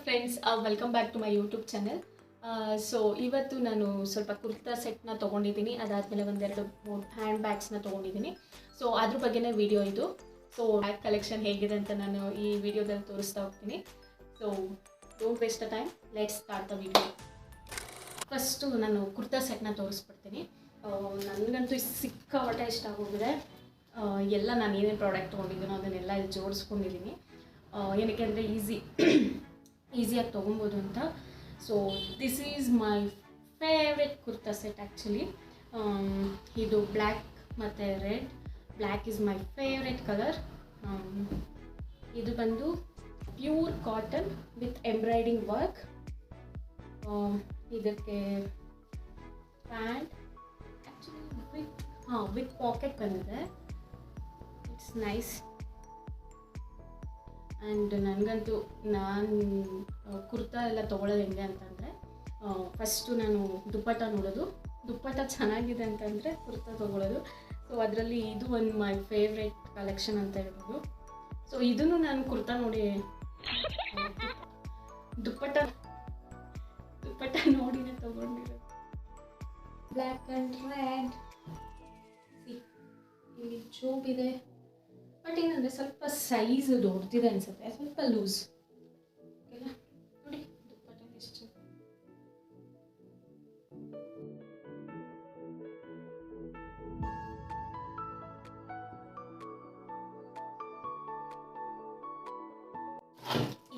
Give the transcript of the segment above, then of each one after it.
Friends, welcome back to my YouTube channel. So ಇವತ್ತು ನಾನು ಸ್ವಲ್ಪ ಕುರ್ತಾ ಸೆಟ್ನ ತೊಗೊಂಡಿದ್ದೀನಿ. ಅದಾದಮೇಲೆ ಒಂದೆರಡು ಮೂರು ಹ್ಯಾಂಡ್ ಬ್ಯಾಗ್ಸ್ನ ತೊಗೊಂಡಿದ್ದೀನಿ. ಸೊ ಅದ್ರ ಬಗ್ಗೆನೇ ವಿಡಿಯೋ ಇದು. ಸೊ ಬ್ಯಾಗ್ ಕಲೆಕ್ಷನ್ ಹೇಗಿದೆ ಅಂತ ನಾನು ಈ ವಿಡಿಯೋದಲ್ಲಿ ತೋರಿಸ್ತಾ ಹೋಗ್ತೀನಿ. So don't waste the time, let's start the video. First ನಾನು ಕುರ್ತಾ ಸೆಟ್ನ ತೋರಿಸ್ಬಿಡ್ತೀನಿ. ನನಗಂತೂ ಸಿಕ್ಕಾಪಟ್ಟೆ ಇಷ್ಟ ಆಗೋಗಿದೆ. ಎಲ್ಲ ನಾನು ಏನೇನು ಪ್ರಾಡಕ್ಟ್ ತೊಗೊಂಡಿದ್ದೀನೋ ಅದನ್ನೆಲ್ಲ ಇಲ್ಲಿ ಜೋಡಿಸ್ಕೊಂಡಿದ್ದೀನಿ. ಏನಕ್ಕೆ ಅಂದರೆ ಈಸಿಯಾಗಿ ತೊಗೊಬೋದು ಅಂತ. So this is my favourite kurta set actually. ಇದು ಬ್ಲ್ಯಾಕ್ ಮತ್ತು red. Black is my favourite colour. ಇದು ಬಂದು pure cotton with embroidering work. ಇದಕ್ಕೆ ಪ್ಯಾಂಟ್ ಆ್ಯಕ್ಚುಲಿ ವಿತ್ ಪಾಕೆಟ್ ಬಂದಿದೆ. It's nice. ಆ್ಯಂಡ್ ನನಗಂತೂ ನಾನು ಕುರ್ತಾ ಎಲ್ಲ ತೊಗೊಳ್ಳೋದು ಹೆಂಗೆ ಅಂತಂದರೆ, ಫಸ್ಟು ನಾನು ದುಪ್ಪಟ್ಟ ನೋಡೋದು. ದುಪ್ಪಟ್ಟ ಚೆನ್ನಾಗಿದೆ ಅಂತಂದರೆ ಕುರ್ತಾ ತೊಗೊಳ್ಳೋದು. ಸೊ ಅದರಲ್ಲಿ ಇದು ಒಂದು ಮೈ ಫೇವ್ರೆಟ್ ಕಲೆಕ್ಷನ್ ಅಂತ ಹೇಳ್ಬೋದು. ಸೊ ಇದನ್ನು ನಾನು ಕುರ್ತಾ ನೋಡಿ ದುಪ್ಪಟ್ಟ ನೋಡಿನೇ ತೊಗೊಂಡಿರೋದು. Black and red. ಇಲ್ಲಿ ಜೋಬ್ ಇದೆ, ಬಟ್ ಏನಂದರೆ ಸ್ವಲ್ಪ ಸೈಜ್ ದೊಡ್ಡದಿದೆ ಅನಿಸುತ್ತೆ, ಸ್ವಲ್ಪ ಲೂಸ್. ಓಕೆನಾ? ನೋಡಿ ದುಪ್ಪಟ್ಟ ಎಷ್ಟು.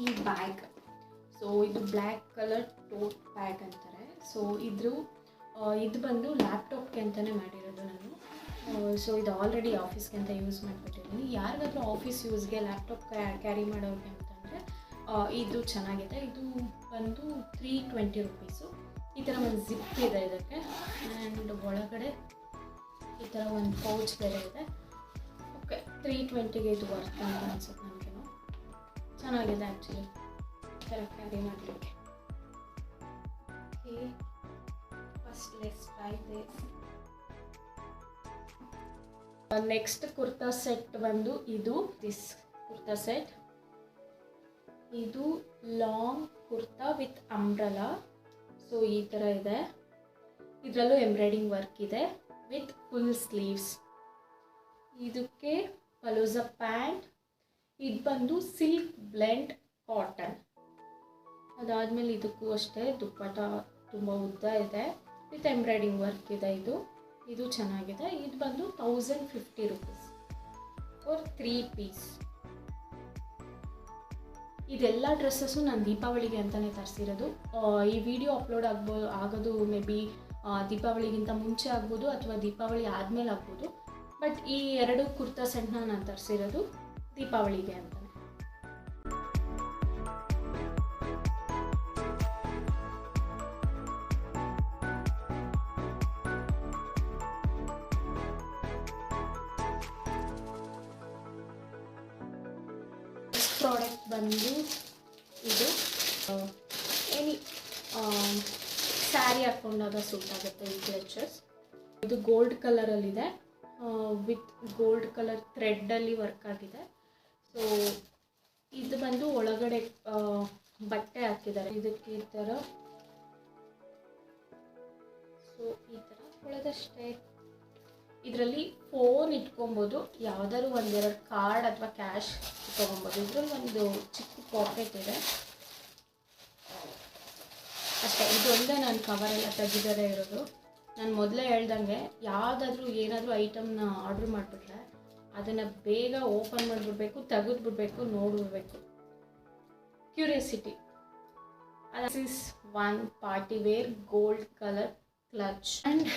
ಈ ಬ್ಯಾಗ್, ಸೊ ಇದು ಬ್ಲ್ಯಾಕ್ ಕಲರ್ ಟೋಟ್ ಬ್ಯಾಗ್ ಅಂತಾರೆ. ಸೊ ಇದು ಬಂದು ಲ್ಯಾಪ್ಟಾಪ್ಗೆ ಅಂತಲೇ ಮಾಡಿರೋದು ನಾನು. ಸೊ ಇದು ಆಲ್ರೆಡಿ ಆಫೀಸ್ಗೆ ಅಂತ ಯೂಸ್ ಮಾಡಿಬಿಟ್ಟಿದ್ದೀನಿ. ಯಾರಿಗಾದ್ರೂ ಆಫೀಸ್ ಯೂಸ್ಗೆ ಲ್ಯಾಪ್ಟಾಪ್ ಕ್ಯಾರಿ ಮಾಡೋರಿಗೆ ಅಂತಂದರೆ ಇದು ಚೆನ್ನಾಗಿದೆ. ಇದು ಬಂದು 320 ರುಪೀಸು. ಈ ಥರ ಒಂದು ಜಿಪ್ ಇದೆ ಇದಕ್ಕೆ. ಆ್ಯಂಡ್ ಒಳಗಡೆ ಈ ಥರ ಒಂದು ಪೌಚ್ ಬೇರೆ ಇದೆ. ಓಕೆ, 320ಗೆ ಇದು ವರ್ತ್ ಅಂತ ಅನ್ಸುತ್ತೆ ನನಗೇನು. ಚೆನ್ನಾಗಿದೆ ಆ್ಯಕ್ಚುಲಿ ಈ ಥರ ಕ್ಯಾರಿ ಮಾಡಲಿಕ್ಕೆ. Okay, first let's try this. Next kurta set ಬಂದು ದಿಸ್ ಕುರ್ತಾ ಸೆಟ್. ಇದು long kurta with umbrella. So ಈ ಥರ ಇದೆ. ಇದರಲ್ಲೂ ಎಂಬ್ರಾಯ್ಡಿಂಗ್ ವರ್ಕ್ ಇದೆ ವಿತ್ ಫುಲ್ ಸ್ಲೀವ್ಸ್. ಇದಕ್ಕೆ ಪಲೋಜಾ ಪ್ಯಾಂಟ್. ಇದು ಬಂದು ಸಿಲ್ಕ್ ಬ್ಲೆಂಡ್ ಕಾಟನ್. ಅದಾದಮೇಲೆ ಇದಕ್ಕೂ ಅಷ್ಟೇ ದುಪ್ಪಟ್ಟ ತುಂಬ ಉದ್ದ ಇದೆ ವಿತ್ ಎಂಬ್ರಾಯ್ಡಿಂಗ್ ವರ್ಕ್ ಇದೆ. ಇದು ಚೆನ್ನಾಗಿದೆ. ಇದು ಬಂದು 1050 ರುಪೀಸ್ ಫಾರ್ 3 ಪೀಸ್. ಇದೆಲ್ಲ ಡ್ರೆಸ್ಸಸ್ಸು ನಾನು ದೀಪಾವಳಿಗೆ ಅಂತಲೇ ತರಿಸಿರೋದು. ಈ ವಿಡಿಯೋ ಅಪ್ಲೋಡ್ ಆಗೋದು ಮೇ ಬಿ ದೀಪಾವಳಿಗಿಂತ ಮುಂಚೆ ಆಗ್ಬೋದು ಅಥವಾ ದೀಪಾವಳಿ ಆದಮೇಲೆ ಆಗ್ಬೋದು. ಬಟ್ ಈ ಎರಡು ಕುರ್ತಾ ಸೆಟ್ನ ನಾನು ತರಿಸಿರೋದು ದೀಪಾವಳಿಗೆ ಅಂತಲೇ. ಪ್ರಾಡಕ್ಟ್ ಬಂದು ಇದು ಎನಿ ಸ್ಯಾರಿ ಹಾಕ್ಕೊಂಡಾಗ ಸೂಟ್ ಆಗುತ್ತೆ ಈ ಕ್ಲಚಸ್. ಇದು ಗೋಲ್ಡ್ ಕಲರಲ್ಲಿದೆ ವಿತ್ ಗೋಲ್ಡ್ ಕಲರ್ ಥ್ರೆಡ್ಡಲ್ಲಿ ವರ್ಕ್ ಆಗಿದೆ. ಸೊ ಇದು ಬಂದು ಒಳಗಡೆ ಬಟ್ಟೆ ಹಾಕಿದ್ದಾರೆ ಇದಕ್ಕೆ ಈ ಥರ. ಸೊ ಈ ಥರ ಒಳಗಷ್ಟೇ ಇದರಲ್ಲಿ ಫೋನ್ ಇಟ್ಕೊಬೋದು, ಯಾವುದಾದ್ರು ಒಂದೆರಡು ಕಾರ್ಡ್ ಅಥವಾ ಕ್ಯಾಶ್ ತೊಗೊಬೋದು. ಇದರಲ್ಲಿ ಒಂದು ಚಿಕ್ಕ ಪಾಕೆಟ್ ಇದೆ ಅಷ್ಟೇ. ಇದೊಂದೇ ನಾನು ಕವರೆಲ್ಲ ತೆಗಿದರೆ ಇರೋದು. ನಾನು ಮೊದಲೇ ಹೇಳ್ದಂಗೆ ಯಾವುದಾದ್ರೂ ಏನಾದರೂ ಐಟಮ್ನ ಆರ್ಡ್ರ್ ಮಾಡಿಬಿಟ್ರೆ ಅದನ್ನು ಬೇಗ ಓಪನ್ ಮಾಡಿಬಿಡ್ಬೇಕು, ತೆಗೆದುಬಿಡ್ಬೇಕು, ನೋಡಿಬಿಡ್ಬೇಕು. Curiosity. This is one party wear gold colour clutch. And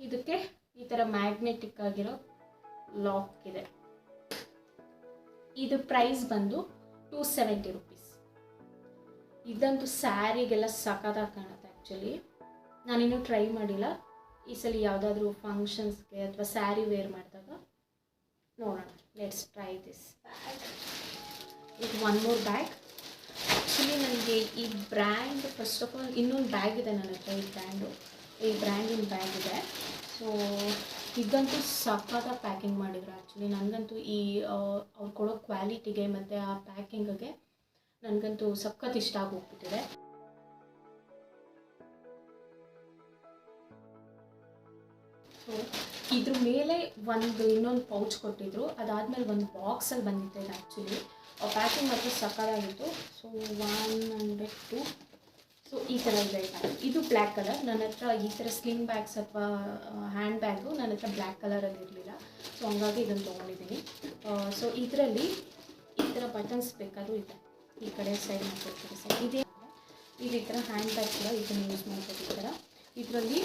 ಇದಕ್ಕೆ ಈ ಥರ ಮ್ಯಾಗ್ನೆಟಿಕ್ ಆಗಿರೋ ಲಾಕ್ ಇದೆ. ಇದು ಪ್ರೈಸ್ ಬಂದು 270 ರುಪೀಸ್. ಇದಂತೂ ಸ್ಯಾರಿಗೆಲ್ಲ ಸಖತ್ತಾಗಿ ಕಾಣುತ್ತೆ ಆ್ಯಕ್ಚುಲಿ. ನಾನಿನ್ನೂ ಟ್ರೈ ಮಾಡಿಲ್ಲ. ಈ ಸಲ ಯಾವುದಾದ್ರೂ ಫಂಕ್ಷನ್ಸ್ಗೆ ಅಥವಾ ಸ್ಯಾರಿ ವೇರ್ ಮಾಡಿದಾಗ ನೋಡೋಣ. Let's try this bag. ಇದು ಒನ್ ಮೋರ್ ಬ್ಯಾಗ್. ಆ್ಯಕ್ಚುಲಿ ನನಗೆ ಈ ಬ್ರ್ಯಾಂಡ್ ಫಸ್ಟ್ ಆಫ್ ಆಲ್ ಇನ್ನೊಂದು ಬ್ಯಾಗ್ ಇದೆ ನನ್ನ ಹತ್ರ. ಈ ಬ್ರ್ಯಾಂಡಿನ ಬ್ಯಾಗ್ ಇದೆ. ಸೊ ಇದಂತೂ ಸಖತ್ತಾಗಿ ಪ್ಯಾಕಿಂಗ್ ಮಾಡಿದ್ರು ಆ್ಯಕ್ಚುಲಿ. ನನಗಂತೂ ಅವ್ರು ಕೊಡೋ ಕ್ವಾಲಿಟಿಗೆ ಮತ್ತು ಆ ಪ್ಯಾಕಿಂಗಿಗೆ ನನಗಂತೂ ಸಖತ್ ಇಷ್ಟ ಆಗೋಗ್ಬಿಟ್ಟಿದೆ. ಸೊ ಇದ್ರ ಮೇಲೆ ಇನ್ನೊಂದು ಪೌಚ್ ಕೊಟ್ಟಿದ್ರು, ಅದಾದಮೇಲೆ ಒಂದು ಬಾಕ್ಸಲ್ಲಿ ಬಂದಿತ್ತು ಇದು ಆ್ಯಕ್ಚುಲಿ. ಪ್ಯಾಕಿಂಗ್ ಮಾತ್ರ ಸಕ್ಕತ್ತಾಗಿತ್ತು. ಸೊ 102. ಸೊ ಈ ಥರ ಇದೆ. ಇದು ಬ್ಲ್ಯಾಕ್ ಕಲರ್. ನನ್ನ ಹತ್ರ ಈ ಥರ ಸ್ಲಿಂಗ್ ಬ್ಯಾಗ್ಸ್ ಅಥವಾ ಹ್ಯಾಂಡ್ ಬ್ಯಾಗು ನನ್ನ ಹತ್ರ ಬ್ಲ್ಯಾಕ್ ಕಲರಲ್ಲಿ ಇರಲಿಲ್ಲ. ಸೊ ಹಂಗಾಗಿ ಇದನ್ನು ತೊಗೊಂಡಿದ್ದೀನಿ. ಸೊ ಇದರಲ್ಲಿ ಈ ಥರ ಬಟನ್ಸ್ ಬೇಕಾದರೂ ಇದೆ, ಈ ಕಡೆ ಸೈಡ್ ಮತ್ತು ಈ ಕಡೆ ಸೈಡ್ ಇದೆ. ಇದು ಈ ಥರ ಹ್ಯಾಂಡ್ ಬ್ಯಾಗ್ ಕೂಡ ಇದನ್ನು ಯೂಸ್ ಮಾಡ್ಬೋದು. ಈ ಥರ ಇದರಲ್ಲಿ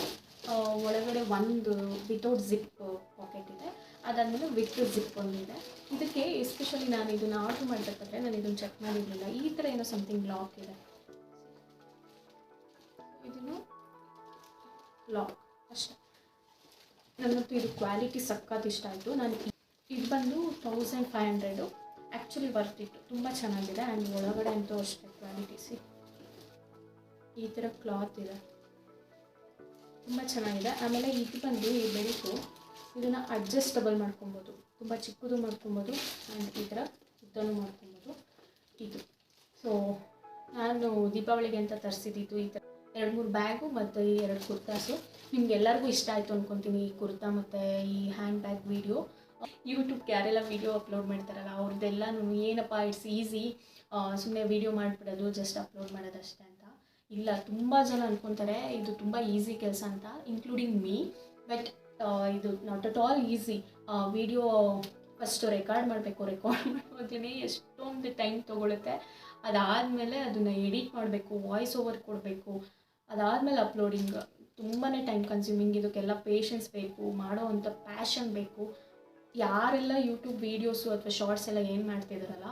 ಒಳಗಡೆ ಒಂದು ವಿತೌಟ್ ಜಿಪ್ ಪಾಕೆಟ್ ಇದೆ, ಅದಾದಮೇಲೆ ವಿತ್ ಜಿಪ್ ಒಂದಿದೆ. ಇದಕ್ಕೆ ಎಸ್ಪೆಷಲಿ ನಾನು ಇದನ್ನು ಆರ್ಡ್ರ್ ಮಾಡಬೇಕಾದ್ರೆ ನಾನು ಇದನ್ನು ಚೆಕ್ ಮಾಡಿರಲಿಲ್ಲ. ಈ ಥರ ಏನೋ ಸಮಥಿಂಗ್ ಲಾಕ್ ಇದೆ, ಇದನ್ನು ಲಾಕ್ ಅಷ್ಟೇ. ನನಗಂತೂ ಇದು ಕ್ವಾಲಿಟಿ ಸಖತ್ ಇಷ್ಟ ಆಯಿತು. ಇದು ಬಂದು 1500. ಆ್ಯಕ್ಚುಲಿ ವರ್ತ್ ಇಟ್ಟು, ತುಂಬ ಚೆನ್ನಾಗಿದೆ. ಆ್ಯಂಡ್ ಒಳಗಡೆ ಅಂತೂ ಅಷ್ಟೇ ಕ್ವಾಲಿಟಿ. ಈ ಥರ ಕ್ಲಾತ್ ಇದೆ, ತುಂಬ ಚೆನ್ನಾಗಿದೆ. ಆಮೇಲೆ ಇದು ಬಂದು ಈ ಬೆಲ್ಟು, ಇದನ್ನು ಅಡ್ಜಸ್ಟಬಲ್ ಮಾಡ್ಕೊಬೋದು, ತುಂಬ ಚಿಕ್ಕದು ಮಾಡ್ಕೊಬೋದು ಆ್ಯಂಡ್ ಈ ಥರ ಉದ್ದನೂ ಮಾಡ್ಕೊಬೋದು. ಇದು ಸೊ ನಾನು ದೀಪಾವಳಿಗೆ ಅಂತ ತರಿಸಿದ್ದು ಈ ಥರ 2-3 ಬ್ಯಾಗು ಮತ್ತು ಈ 2 ಕುರ್ತಾಸು. ನಿಮ್ಗೆಲ್ಲರಿಗೂ ಇಷ್ಟ ಆಯಿತು ಅಂದ್ಕೊತೀನಿ ಈ ಕುರ್ತಾ ಮತ್ತು ಈ ಹ್ಯಾಂಡ್ ಬ್ಯಾಗ್ ವೀಡಿಯೋ. ಯೂಟ್ಯೂಬ್ಗೆ ಯಾರೆಲ್ಲ ವೀಡಿಯೋ ಅಪ್ಲೋಡ್ ಮಾಡ್ತಾರಲ್ಲ ಅವ್ರದ್ದೆಲ್ಲನೂ ಏನಪ್ಪ ಇಟ್ಸ್ ಈಸಿ, ಸುಮ್ಮನೆ ವೀಡಿಯೋ ಮಾಡಿಬಿಡೋದು, ಜಸ್ಟ್ ಅಪ್ಲೋಡ್ ಮಾಡೋದಷ್ಟೇ ಅಂತ. ಇಲ್ಲ, ತುಂಬ ಜನ ಅಂದ್ಕೊತಾರೆ ಇದು ತುಂಬ ಈಸಿ ಕೆಲಸ ಅಂತ, ಇನ್ಕ್ಲೂಡಿಂಗ್ ಮೀ. ಬಟ್ ಇದು not at all easy. Video first record ಮಾಡುವಾಗಲೇ ಎಷ್ಟೊಂದು ಟೈಮ್ ತೊಗೊಳುತ್ತೆ. ಅದಾದಮೇಲೆ ಅದನ್ನು ಎಡಿಟ್ ಮಾಡಬೇಕು, ವಾಯ್ಸ್ ಓವರ್ ಕೊಡಬೇಕು, ಅದಾದಮೇಲೆ ಅಪ್ಲೋಡಿಂಗ್, ತುಂಬಾ ಟೈಮ್ ಕನ್ಸ್ಯೂಮಿಂಗ್. ಇದಕ್ಕೆಲ್ಲ ಪೇಷನ್ಸ್ ಬೇಕು, ಮಾಡೋ ಅಂಥ ಪ್ಯಾಷನ್ ಬೇಕು. ಯಾರೆಲ್ಲ ಯೂಟ್ಯೂಬ್ ವೀಡಿಯೋಸು ಅಥವಾ ಶಾರ್ಟ್ಸ್ ಎಲ್ಲ ಏನು ಮಾಡ್ತಿದ್ದಾರಲ್ಲ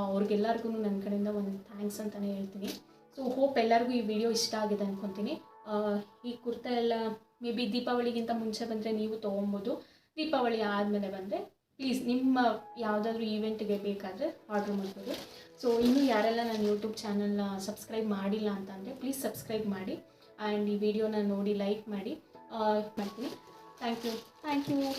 ಅವ್ರಿಗೆಲ್ಲರಿಗೂ ನನ್ನ ಕಡೆಯಿಂದ ಒಂದು ಥ್ಯಾಂಕ್ಸ್ ಅಂತಲೇ ಹೇಳ್ತೀನಿ. ಸೊ ಹೋಪ್ ಎಲ್ಲರಿಗೂ ಈ ವಿಡಿಯೋ ಇಷ್ಟ ಆಗಿದೆ ಅಂದ್ಕೊತೀನಿ. ಈ ಕುರ್ತಾ ಎಲ್ಲ ಮೇ ಬಿ ದೀಪಾವಳಿಗಿಂತ ಮುಂಚೆ ಬಂದರೆ ನೀವು ತೊಗೊಬೋದು. ದೀಪಾವಳಿ ಆದಮೇಲೆ ಬಂದರೆ ಪ್ಲೀಸ್ ನಿಮ್ಮ ಯಾವುದಾದ್ರೂ ಈವೆಂಟ್ಗೆ ಬೇಕಾದರೆ ಆರ್ಡ್ರ್ ಮಾಡ್ಬೋದು. ಸೊ ಇನ್ನೂ ಯಾರೆಲ್ಲ ನನ್ನ ಯೂಟ್ಯೂಬ್ ಚಾನಲ್ನ ಸಬ್ಸ್ಕ್ರೈಬ್ ಮಾಡಿಲ್ಲ ಅಂತಂದರೆ ಪ್ಲೀಸ್ ಸಬ್ಸ್ಕ್ರೈಬ್ ಮಾಡಿ ಆ್ಯಂಡ್ ಈ ವಿಡಿಯೋನ ನೋಡಿ ಲೈಕ್ ಮಾಡಿ ಮಾಡ್ತೀನಿ. Thank you.